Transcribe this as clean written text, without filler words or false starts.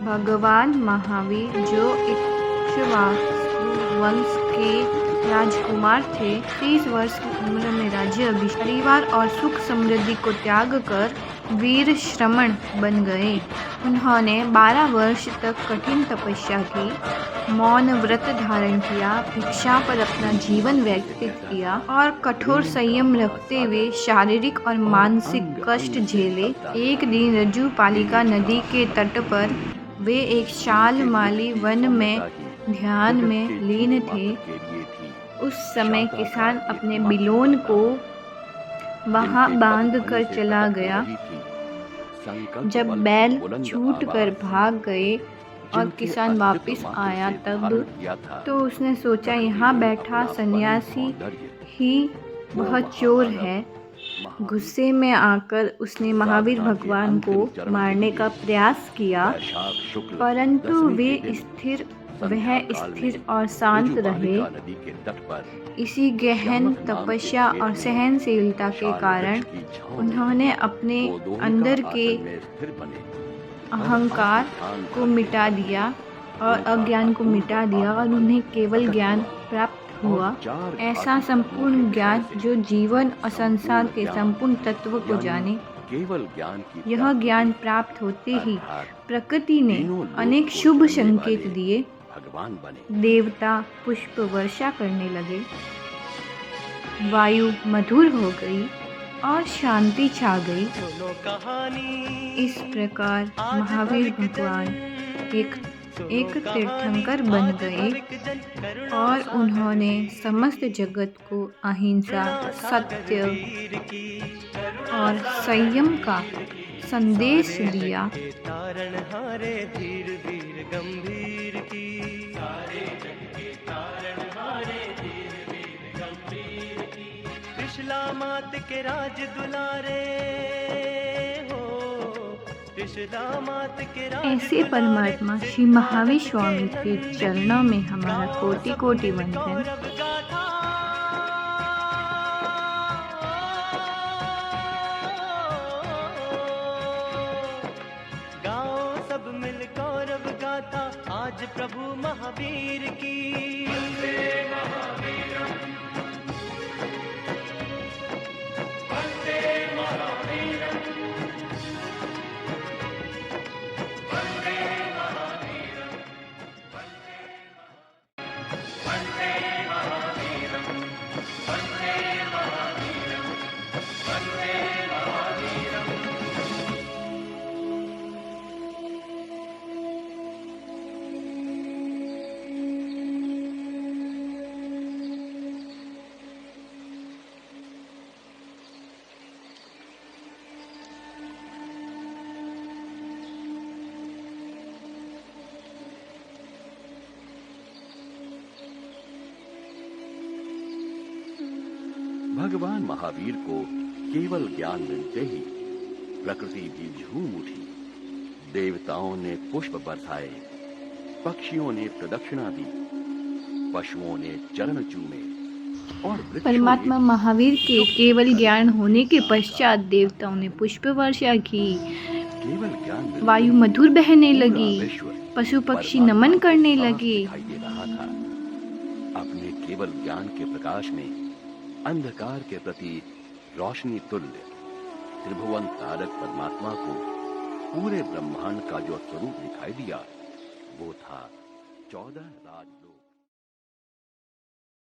भगवान महावीर जो इक्ष्वाकु वंश के राजकुमार थे, 30 वर्ष की उम्र में राज्य अभिषेक, परिवार और सुख समृद्धि को त्याग कर वीर श्रमण बन गए। उन्होंने 12 वर्ष तक कठिन तपस्या की, मौन व्रत धारण किया, भिक्षा पर अपना जीवन व्यतीत किया और कठोर संयम रखते हुए शारीरिक और मानसिक कष्ट झेले। एक दिन रज्जुपालिका नदी के तट पर वे एक शालमाली वन में ध्यान में लीन थे। उस समय किसान अपने बिलोन को वहां बांध कर चला गया। जब बैल छूट कर भाग गए और किसान वापस आया तब तो उसने सोचा, यहाँ बैठा सन्यासी ही वह चोर है। गुस्से में आकर उसने महावीर भगवान को मारने का प्रयास किया, परंतु वह स्थिर और शांत रहे। इसी गहन तपस्या और सहनशीलता के कारण उन्होंने अपने अंदर के अहंकार को मिटा दिया और अज्ञान को मिटा दिया और उन्हें केवल ज्ञान प्राप्त हुआ। ऐसा संपूर्ण ज्ञान जो जीवन और संसार के संपूर्ण तत्व को जाने। यह ज्ञान प्राप्त होते ही प्रकृति ने अनेक शुभ संकेत दिए। देवता पुष्प वर्षा करने लगे, वायु मधुर हो गई और शांति छा गई। इस प्रकार महावीर भगवान एक तीर्थंकर बन गए और उन्होंने समस्त जगत को अहिंसा, सत्य और संयम का संदेश दिया। त्रिशला मात के राज दुलारे हो, त्रिशला मात के राज। ऐसे परमात्मा श्री महावीर स्वामी के चरणों में हमारा कोटि कोटि वंदन। गाओ सब मिल गौरव गाथा आज प्रभु महावीर की। भगवान महावीर को केवल ज्ञान मिलते ही प्रकृति भी झूम उठी। देवताओं ने पुष्प बरसाए, पक्षियों ने प्रदक्षिणा दी, पशुओं ने चरण चूमे और परमात्मा महावीर के केवल ज्ञान होने के पश्चात देवताओं ने पुष्प वर्षा की, केवल ज्ञान वायु मधुर बहने लगी, पशु पक्षी नमन करने लगे। अपने केवल ज्ञान के प्रकाश में अंधकार के प्रति रोशनी तुल्य त्रिभुवन तारक परमात्मा को पूरे ब्रह्मांड का जो स्वरूप दिखाई दिया वो था 14 राजलोक।